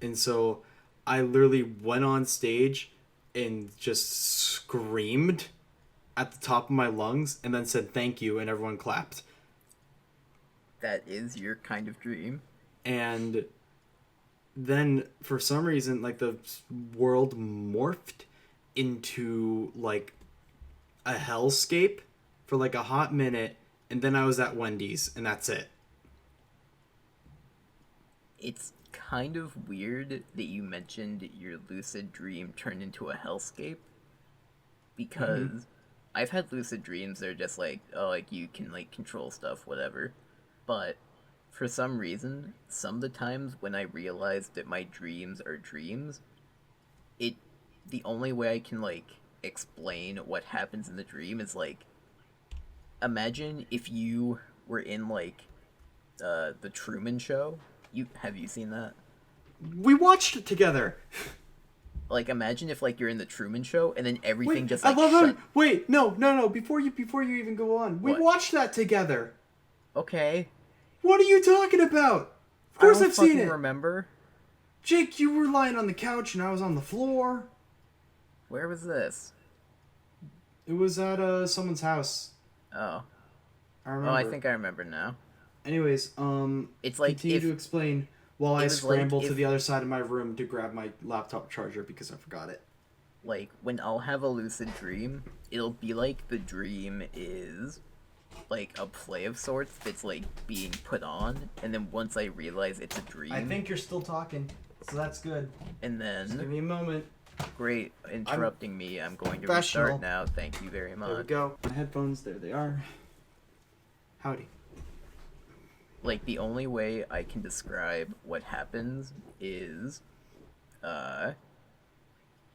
And so I literally went on stage and just screamed at the top of my lungs and then said thank you, and everyone clapped. That is your kind of dream. And then for some reason like the world morphed into like a hellscape for like a hot minute, and then I was at Wendy's, and that's it. It's kind of weird that you mentioned your lucid dream turned into a hellscape, because I've had lucid dreams that are just like, oh, like you can like control stuff, whatever. But for some reason, some of the times when I realize that my dreams are dreams, it the only way I can like explain what happens in the dream is like, imagine if you were in like the Truman Show. Have you seen that? We watched it together. Like, imagine if like you're in the Truman Show and then everything Wait, just I like love shut. how. Wait, no. Before you even go on, we What? watched that together. Okay. What are you talking about? Of I course don't I've seen fucking it. remember. Jake, you were lying on the couch and I was on the floor. Where was this? It was at someone's house. Oh. I remember. Oh, I think I remember now. Anyways, It's like continue if to explain while I it was like scramble to if- the other side of my room to grab my laptop charger because I forgot it. like when I'll have a lucid dream, it'll be like the dream is like a play of sorts that's like being put on, and then once I realize it's a dream, I think you're still talking, so that's good. and Just give then me a moment. great interrupting me. I'm going to Professional. restart now. Thank you very There we much. go. My headphones, there they are. Howdy. Like the only way I can describe what happens is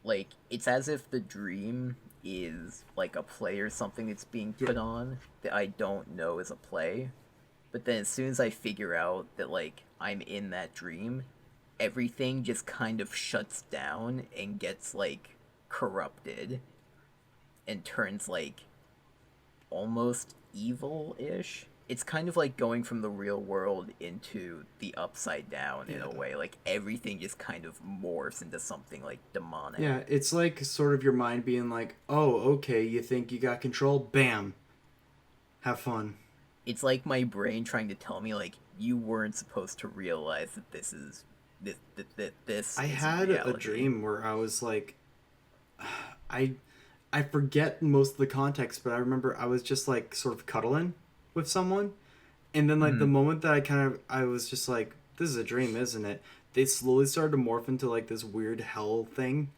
like it's as if the dream is like a play or something that's being put on that I don't know is a play. But then as soon as I figure out that like I'm in that dream, everything just kind of shuts down and gets like corrupted and turns like almost evil-ish. It's kind of like going from the real world into the upside down in a way. Like everything just kind of morphs into something like demonic. Yeah, it's like sort of your mind being like, oh, okay, you think you got control? Bam. Have fun. It's like my brain trying to tell me like you weren't supposed to realize that this is this. I is had a reality. dream where I was like, I forget most of the context, but I remember I was just like sort of cuddling with someone, and then like the moment that I was just like, this is a dream, isn't it? They slowly started to morph into like this weird hell thing,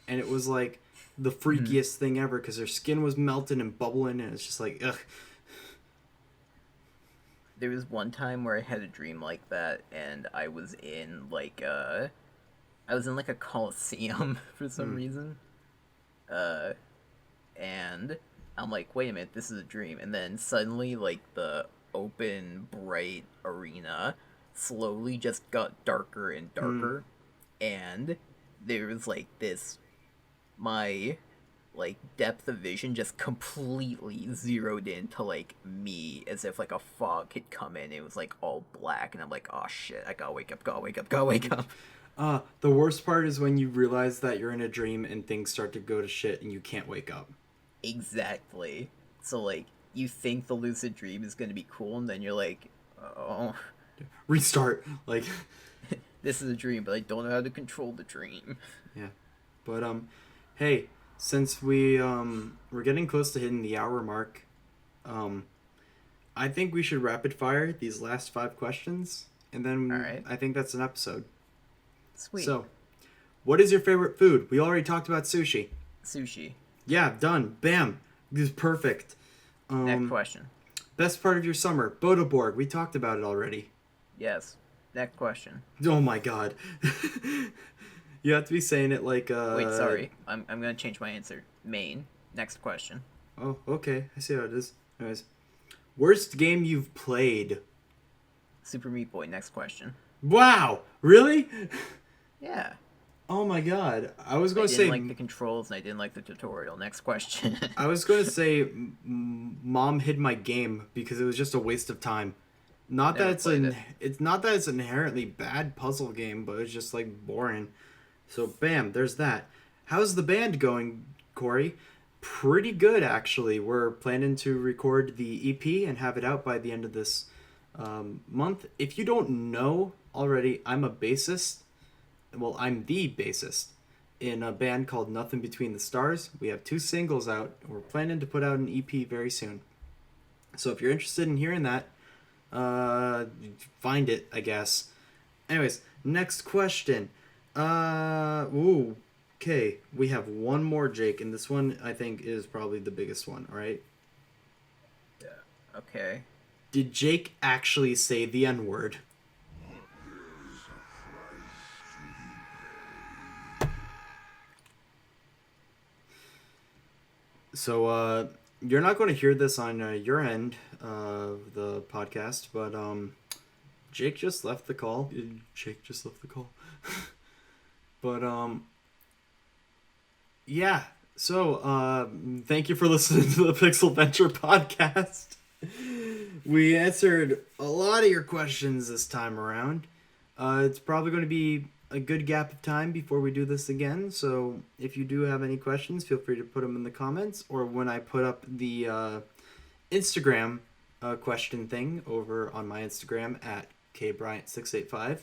and it was like the freakiest thing ever because their skin was melting and bubbling, and it's just like, ugh. There was one time where I had a dream like that, and I was in like a coliseum for some reason, and I'm like, wait a minute, this is a dream, and then suddenly like the open bright arena slowly just got darker and darker, and there was like this, my like depth of vision just completely zeroed into like me, as if like a fog had come in. It was like all black, and I'm like, oh shit, I gotta wake up. The worst part is when you realize that you're in a dream and things start to go to shit and you can't wake up. Exactly. So like you think the lucid dream is gonna be cool, and then you're like, oh, Restart. Like, this is a dream, but I don't know how to control the dream. yeah. But hey, since we're getting close to hitting the hour mark, I think we should rapid fire these last 5 questions, and then Alright. I think that's an episode. Sweet. So, what is your favorite food? We already talked about sushi. Sushi. Yeah, done. Bam. This is perfect. Next question. Best part of your summer? Boda board. We talked about it already. Yes. Next question. Oh my god. You have to be saying it like Wait, sorry. I'm gonna change my answer. Maine. Next question. Oh, okay. I see how it is. Anyways, worst game you've played? Super Meat Boy. Next question. Wow, really? Yeah. Oh my god. I was going I to didn't say like the controls and I didn't like the tutorial. Next question. I was going to say Mom hid my game because it was just a waste of time. Not that Never it's played it. it's not that it's an inherently bad puzzle game, but it's just like boring. So bam, there's that. How's the band going, Corey? Pretty good actually. We're planning to record the EP and have it out by the end of this month. If you don't know already, I'm a bassist. Well, I'm the bassist in a band called Nothing Between the Stars. We have 2 singles out. We're planning to put out an EP very soon. So if you're interested in hearing that, find it, I guess. Anyways, next question. Okay, we have one more, Jake, and this one I think is probably the biggest one, all right? Okay. Did Jake actually say the N-word? So, you're not going to hear this on your end of the podcast, but Jake just left the call. Jake just left the call. But, yeah. So, thank you for listening to the Pixel Venture podcast. We answered a lot of your questions this time around. It's probably going to be a good gap of time before we do this again. So if you do have any questions, feel free to put them in the comments, or when I put up the Instagram question thing over on my Instagram at kbryant685.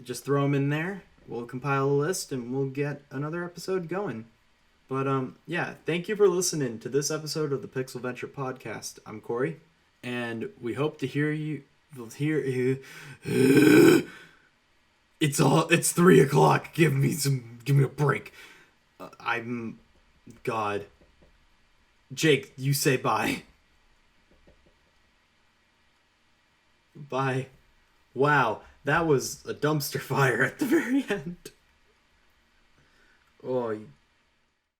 Just throw them in there. We'll compile a list and we'll get another episode going. But yeah, thank you for listening to this episode of the Pixel Venture podcast. I'm Corey, and we hope to hear you. It's 3 o'clock. Give me a break. I'm God. Jake, you say bye. Bye. Wow, that was a dumpster fire at the very end. Oh,